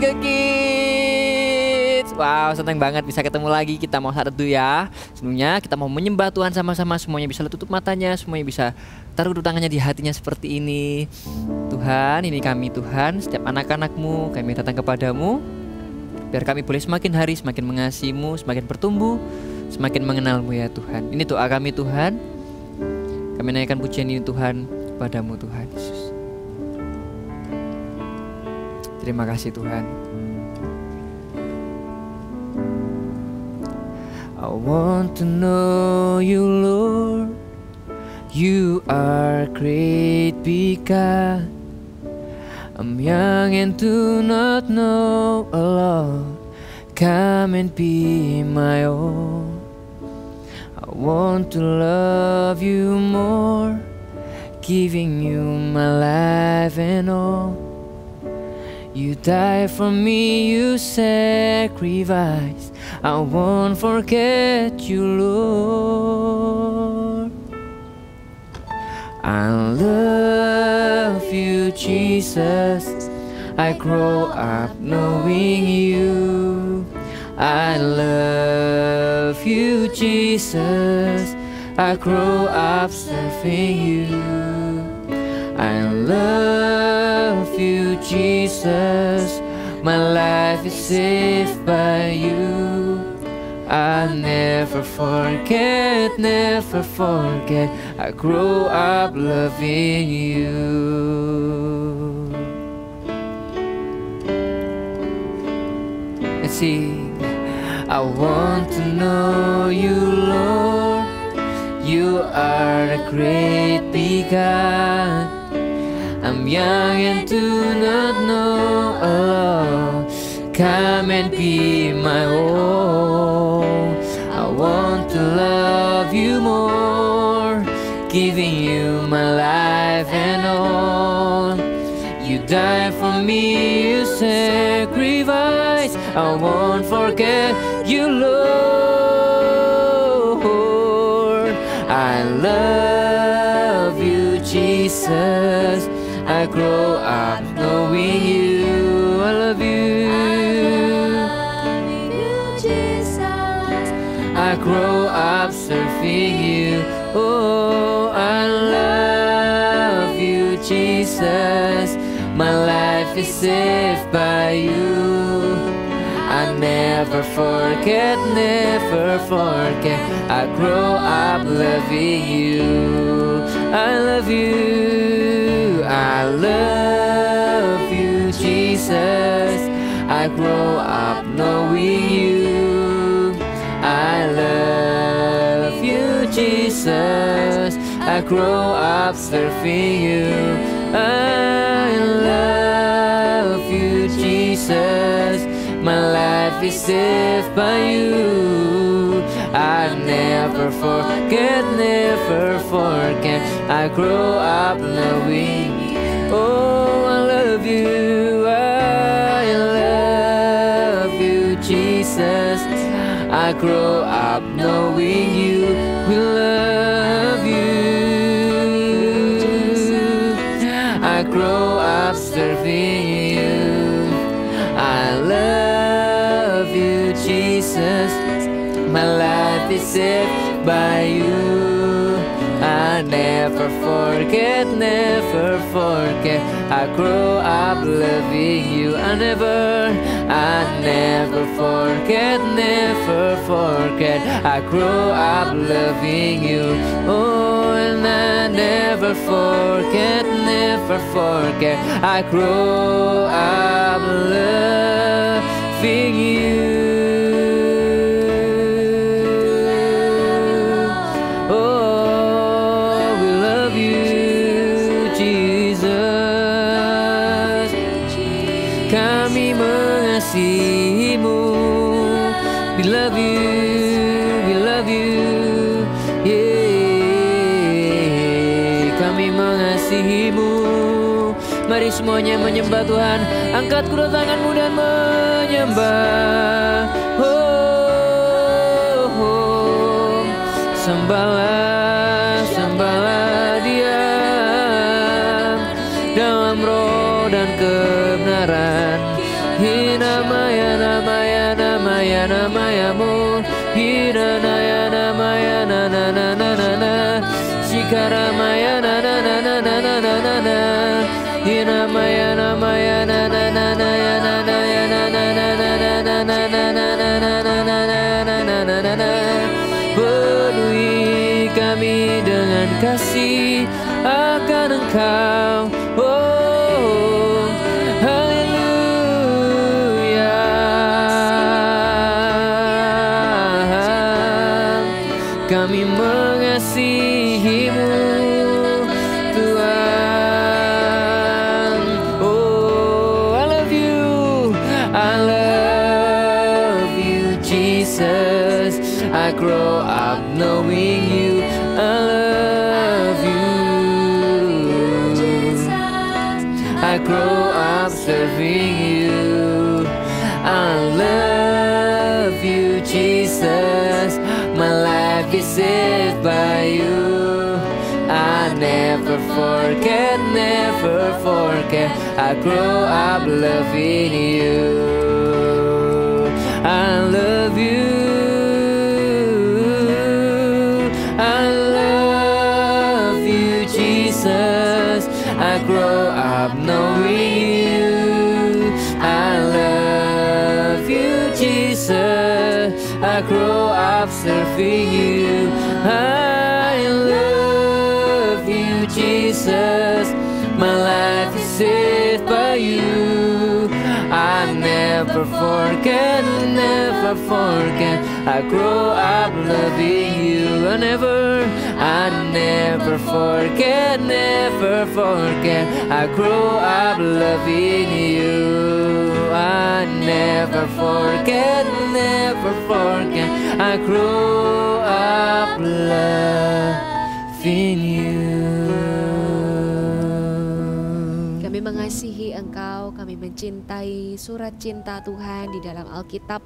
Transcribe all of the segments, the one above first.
Mega Kids. Wow, senang banget bisa ketemu lagi. Kita mau saat teduh ya. Sebelumnya kita mau menyembah Tuhan sama-sama. Semuanya bisa tutup matanya, semuanya bisa taruh tangannya di hatinya seperti ini. Tuhan, ini kami Tuhan, setiap anak-anak-Mu, kami datang kepadamu. Biar kami boleh semakin hari semakin mengasihi-Mu, semakin bertumbuh, semakin mengenal-Mu ya Tuhan. Ini doa kami Tuhan. Kami naikkan pujian ini Tuhan kepadamu Tuhan Yesus. Terima kasih Tuhan. I want to know you Lord. You are great big God. I'm young and do not know a lot. Come and be my all. I want to love you more, giving you my life and all. You died for me, you sacrificed. I won't forget you, Lord. I love you, Jesus. I grow up knowing you. I love you, Jesus. I grow up serving you. I love you, Jesus. My life is saved by you. I'll never forget, never forget. I grew up loving you. Let's sing. I want to know you, Lord. You are a great big God. I'm young and do not know a lot. Come and be my all. I want to love you more, giving you my life and all. You died for me, you sacrificed. I won't forget you, Lord. I love you, Jesus. I grow up knowing you. I love you. I grow up serving you. Oh, I love you, Jesus. My life is saved by you. I never forget, never forget. I grow up loving you. I love you. I love you, Jesus. I grow up knowing you. I love you, Jesus. I grow up serving you. I love you, Jesus. My life is saved by you. I never forget, never forget. I grow up knowing you. Oh, I love you. I love you, Jesus. I grow up knowing you. We love you. I grow up serving you. I love you, Jesus. My life is saved by you. I never forget, never forget. I grow up loving you. I never forget, never forget. I grow up loving you. Oh, and I never forget, never forget. I grow up loving you. Kami mengasihimu. We love you, we love you, yeah. Kami mengasihimu. Mari semuanya menyembah Tuhan. Angkat kedua tanganmu dan menyembah. Oh, oh. Sembahlah, sembahlah Dia dalam roh dan kebenaran. In namayamu, Hiranaya namaya na na na na na na, Shikaramaya na na na na na na na na na, Hinamaya namaya na na na na ya na na ya na na na na na na na na na na na na na na. Penuhi kami dengan kasih akan Engkau, oh haleluya. Kami mengasihimu Tuhan, oh I love you, I love you Jesus. I grow up knowing you, I love you. I grow up serving you, I love you Jesus. My life is saved by you. I never forget, never forget. I grow up loving you. I love you. I love you, Jesus. I grow up knowing you. I love you, Jesus. I grow up serving you. I love you, Jesus. My life is saved by you. I never forget, never forget. I grow up loving you. I never forget, never forget. I grow up loving you. I never forget, never forget. I grow up loving you. Kami mengasihi Engkau, kami mencintai surat cinta Tuhan di dalam Alkitab.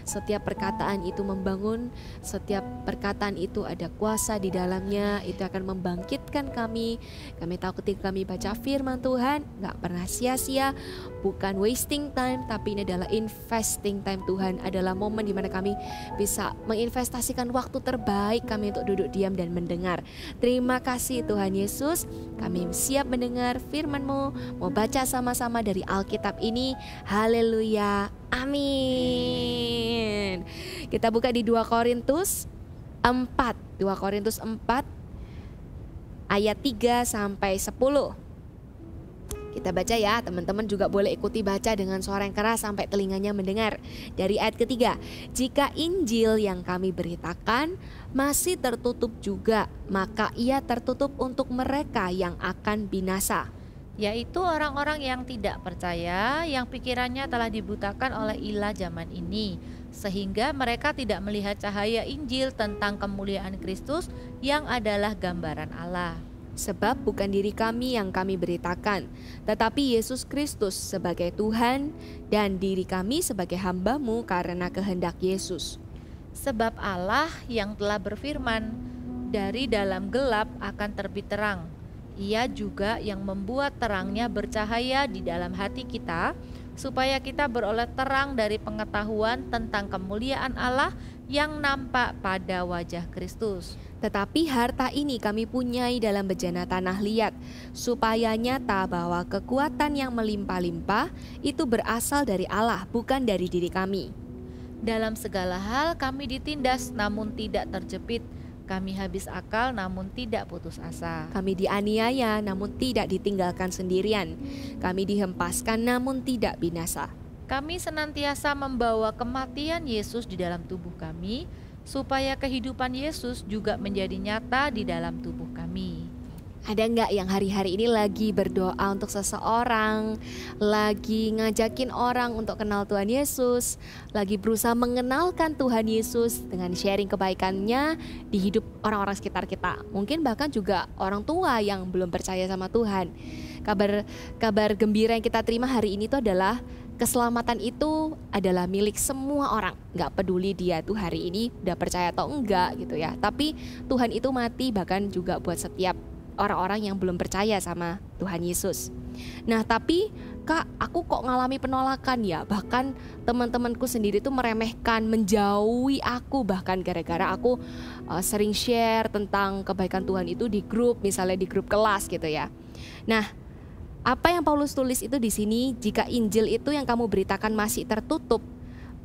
Setiap perkataan itu membangun, setiap perkataan itu ada kuasa di dalamnya, itu akan membangkitkan kami. Kami tahu ketika kami baca firman Tuhan, gak pernah sia-sia, bukan wasting time, tapi ini adalah investing time. Tuhan adalah momen di mana kami bisa menginvestasikan waktu terbaik kami untuk duduk diam dan mendengar. Terima kasih Tuhan Yesus, kami siap mendengar firman-Mu, mau baca sama-sama dari Alkitab ini. Haleluya, amin. Kita buka di 2 Korintus 4 ayat 3 sampai 10. Kita baca ya, teman-teman juga boleh ikuti baca dengan suara yang keras sampai telinganya mendengar. Dari ayat ketiga, jika Injil yang kami beritakan masih tertutup juga, maka ia tertutup untuk mereka yang akan binasa, yaitu orang-orang yang tidak percaya, yang pikirannya telah dibutakan oleh ilah zaman ini, sehingga mereka tidak melihat cahaya Injil tentang kemuliaan Kristus yang adalah gambaran Allah. Sebab bukan diri kami yang kami beritakan, tetapi Yesus Kristus sebagai Tuhan, dan diri kami sebagai hamba-Mu karena kehendak Yesus. Sebab Allah yang telah berfirman, dari dalam gelap akan terbit terang. Ia juga yang membuat terangnya bercahaya di dalam hati kita, supaya kita beroleh terang dari pengetahuan tentang kemuliaan Allah yang nampak pada wajah Kristus. Tetapi harta ini kami punyai dalam bejana tanah liat, supaya nyata bahwa kekuatan yang melimpah-limpah itu berasal dari Allah, bukan dari diri kami. Dalam segala hal kami ditindas namun tidak terjepit, kami habis akal namun tidak putus asa. Kami dianiaya namun tidak ditinggalkan sendirian, kami dihempaskan namun tidak binasa. Kami senantiasa membawa kematian Yesus di dalam tubuh kami, supaya kehidupan Yesus juga menjadi nyata di dalam tubuh kami. Ada nggak yang hari-hari ini lagi berdoa untuk seseorang, lagi ngajakin orang untuk kenal Tuhan Yesus, lagi berusaha mengenalkan Tuhan Yesus dengan sharing kebaikannya di hidup orang-orang sekitar kita. Mungkin bahkan juga orang tua yang belum percaya sama Tuhan. Kabar gembira yang kita terima hari ini tuh adalah keselamatan itu adalah milik semua orang. Gak peduli dia tuh hari ini udah percaya atau enggak gitu ya. Tapi Tuhan itu mati bahkan juga buat setiap orang-orang yang belum percaya sama Tuhan Yesus. Nah tapi Kak, aku kok ngalami penolakan ya. Bahkan teman-temanku sendiri tuh meremehkan, menjauhi aku. Bahkan gara-gara aku sering share tentang kebaikan Tuhan itu di grup, misalnya di grup kelas gitu ya. Nah, apa yang Paulus tulis itu di sini, jika Injil itu yang kamu beritakan masih tertutup,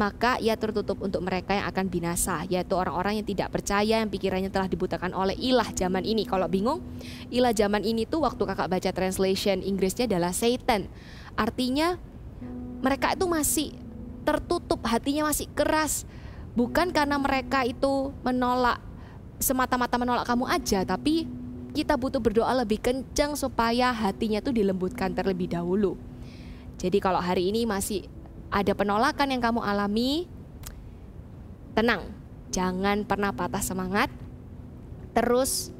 maka ia tertutup untuk mereka yang akan binasa, yaitu orang-orang yang tidak percaya, yang pikirannya telah dibutakan oleh ilah zaman ini. Kalau bingung, ilah zaman ini tuh waktu kakak baca translation Inggrisnya adalah Satan. Artinya mereka itu masih tertutup, hatinya masih keras. Bukan karena mereka itu menolak, semata-mata menolak kamu aja, tapi kita butuh berdoa lebih kencang supaya hatinya tuh dilembutkan terlebih dahulu. Jadi kalau hari ini masih ada penolakan yang kamu alami, tenang, jangan pernah patah semangat. Terus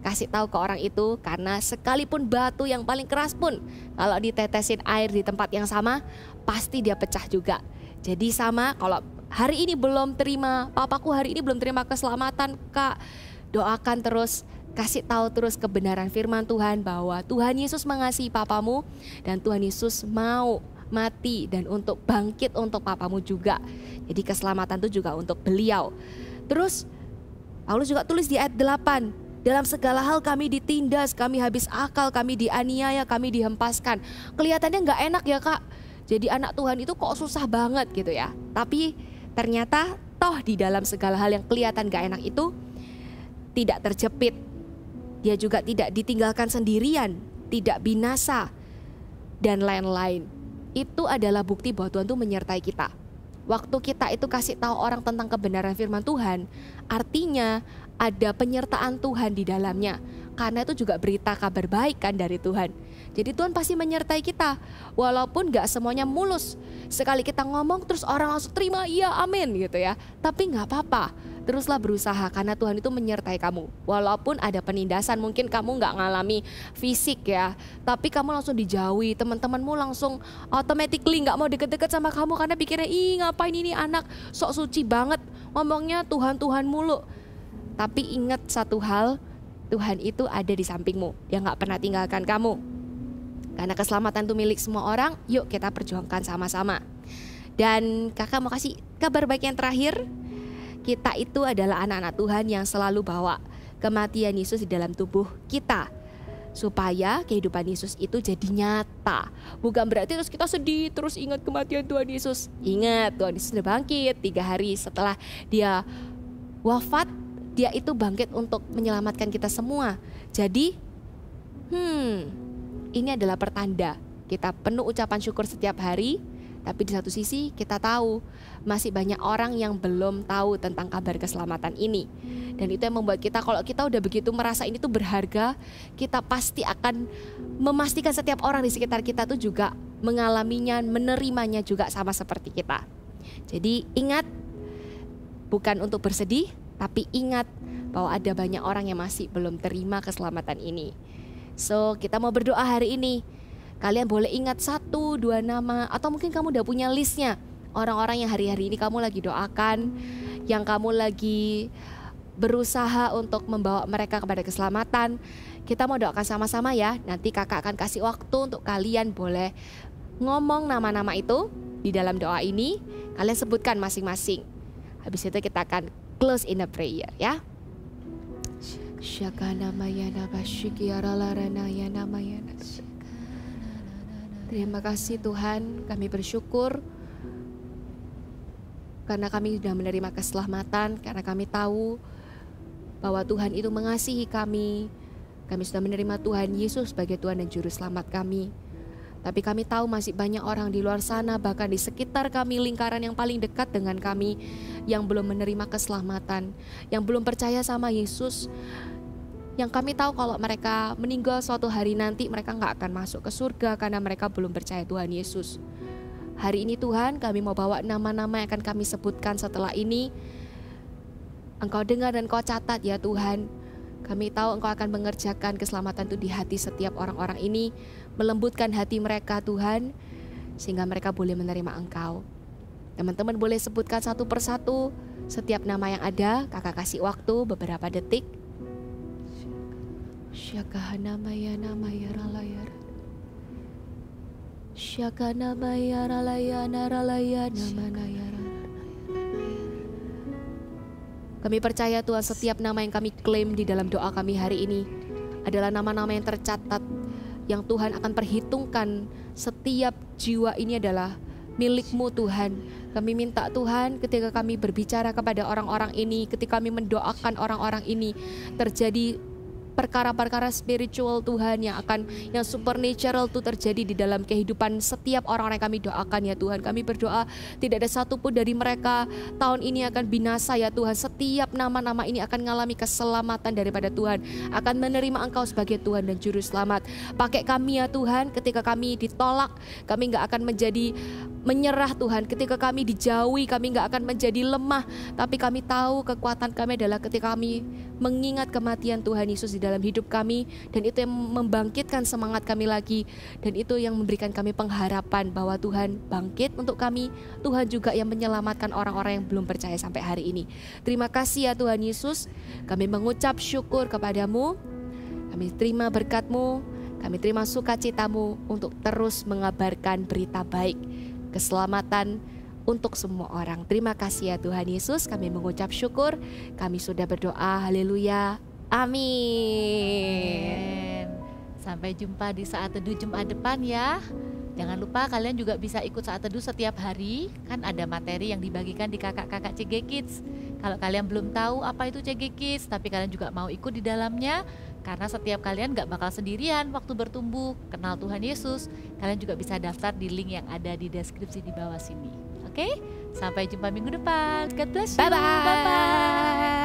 kasih tahu ke orang itu, karena sekalipun batu yang paling keras pun kalau ditetesin air di tempat yang sama, pasti dia pecah juga. Jadi sama, kalau hari ini belum terima, papaku hari ini belum terima keselamatan, Kak, doakan terus, kasih tahu terus kebenaran firman Tuhan bahwa Tuhan Yesus mengasihi papamu dan Tuhan Yesus mau mati dan untuk bangkit untuk papamu juga. Jadi keselamatan itu juga untuk beliau. Terus Paulus juga tulis di ayat 8, dalam segala hal kami ditindas, kami habis akal, kami dianiaya, kami dihempaskan. Kelihatannya gak enak ya Kak, jadi anak Tuhan itu kok susah banget gitu ya. Tapi ternyata toh di dalam segala hal yang kelihatan gak enak itu tidak terjepit. Dia juga tidak ditinggalkan sendirian, tidak binasa dan lain-lain. Itu adalah bukti bahwa Tuhan itu menyertai kita. Waktu kita itu kasih tahu orang tentang kebenaran firman Tuhan, artinya ada penyertaan Tuhan di dalamnya. Karena itu juga berita kabar baik kan dari Tuhan. Jadi Tuhan pasti menyertai kita, walaupun gak semuanya mulus. Sekali kita ngomong terus orang langsung terima, iya amin gitu ya. Tapi gak apa-apa, teruslah berusaha karena Tuhan itu menyertai kamu. Walaupun ada penindasan, mungkin kamu gak ngalami fisik ya, tapi kamu langsung dijauhi, teman-temanmu langsung automatically gak mau deket-deket sama kamu karena pikirnya, ih ngapain ini anak sok suci banget, ngomongnya Tuhan-Tuhan mulu. Tapi ingat satu hal, Tuhan itu ada di sampingmu, dia gak pernah tinggalkan kamu. Karena keselamatan itu milik semua orang, yuk kita perjuangkan sama-sama. Dan kakak mau kasih kabar baik yang terakhir. Kita itu adalah anak-anak Tuhan yang selalu bawa kematian Yesus di dalam tubuh kita, supaya kehidupan Yesus itu jadi nyata. Bukan berarti terus kita sedih, terus ingat kematian Tuhan Yesus. Ingat, Tuhan Yesus sudah bangkit 3 hari setelah dia wafat. Dia itu bangkit untuk menyelamatkan kita semua. Jadi ini adalah pertanda kita penuh ucapan syukur setiap hari. Tapi di satu sisi kita tahu masih banyak orang yang belum tahu tentang kabar keselamatan ini. Dan itu yang membuat kita, kalau kita udah begitu merasa ini tuh berharga, kita pasti akan memastikan setiap orang di sekitar kita tuh juga mengalaminya, menerimanya juga sama seperti kita. Jadi ingat, bukan untuk bersedih, tapi ingat bahwa ada banyak orang yang masih belum terima keselamatan ini. So kita mau berdoa hari ini. Kalian boleh ingat 1-2 nama, atau mungkin kamu udah punya listnya, orang-orang yang hari-hari ini kamu lagi doakan, yang kamu lagi berusaha untuk membawa mereka kepada keselamatan. Kita mau doakan sama-sama ya. Nanti kakak akan kasih waktu untuk kalian boleh ngomong nama-nama itu di dalam doa ini. Kalian sebutkan masing-masing. Habis itu kita akan close in a prayer ya. Terima kasih Tuhan, kami bersyukur karena kami sudah menerima keselamatan, karena kami tahu bahwa Tuhan itu mengasihi kami. Kami sudah menerima Tuhan Yesus sebagai Tuhan dan Juru Selamat kami. Tapi kami tahu masih banyak orang di luar sana, bahkan di sekitar kami, lingkaran yang paling dekat dengan kami, yang belum menerima keselamatan, yang belum percaya sama Yesus. Yang kami tahu kalau mereka meninggal suatu hari nanti, mereka gak akan masuk ke surga karena mereka belum percaya Tuhan Yesus. Hari ini Tuhan, kami mau bawa nama-nama yang akan kami sebutkan setelah ini. Engkau dengar dan Engkau catat ya Tuhan. Kami tahu Engkau akan mengerjakan keselamatan itu di hati setiap orang-orang ini, melembutkan hati mereka Tuhan, sehingga mereka boleh menerima Engkau. Teman-teman boleh sebutkan satu persatu setiap nama yang ada. Kakak kasih waktu beberapa detik. Syakana mayara layana ralayana manayara. Kami percaya Tuhan, setiap nama yang kami klaim di dalam doa kami hari ini adalah nama-nama yang tercatat, yang Tuhan akan perhitungkan. Setiap jiwa ini adalah milik-Mu Tuhan. Kami minta Tuhan, ketika kami berbicara kepada orang-orang ini, ketika kami mendoakan orang-orang ini, terjadi perkara-perkara spiritual Tuhan yang supernatural itu terjadi di dalam kehidupan setiap orang-orang yang kami doakan ya Tuhan. Kami berdoa tidak ada satupun dari mereka tahun ini akan binasa ya Tuhan. Setiap nama-nama ini akan mengalami keselamatan daripada Tuhan, akan menerima Engkau sebagai Tuhan dan Juru Selamat. Pakai kami ya Tuhan, ketika kami ditolak, kami gak akan menjadi menyerah Tuhan. Ketika kami dijauhi, kami gak akan menjadi lemah, tapi kami tahu kekuatan kami adalah ketika kami mengingat kematian Tuhan Yesus di dalam hidup kami, dan itu yang membangkitkan semangat kami lagi, dan itu yang memberikan kami pengharapan bahwa Tuhan bangkit untuk kami. Tuhan juga yang menyelamatkan orang-orang yang belum percaya sampai hari ini. Terima kasih ya Tuhan Yesus. Kami mengucap syukur kepadamu, kami terima berkat-Mu, kami terima sukacita-Mu untuk terus mengabarkan berita baik, keselamatan untuk semua orang. Terima kasih ya Tuhan Yesus, kami mengucap syukur, kami sudah berdoa, haleluya, amin. Sampai jumpa di saat teduh Jumat depan ya. Jangan lupa kalian juga bisa ikut saat teduh setiap hari, kan ada materi yang dibagikan di kakak-kakak CG Kids. Kalau kalian belum tahu apa itu CG Kids, tapi kalian juga mau ikut di dalamnya, karena setiap kalian gak bakal sendirian waktu bertumbuh kenal Tuhan Yesus. Kalian juga bisa daftar di link yang ada di deskripsi di bawah sini. Oke, sampai jumpa minggu depan. God bless you. Bye-bye.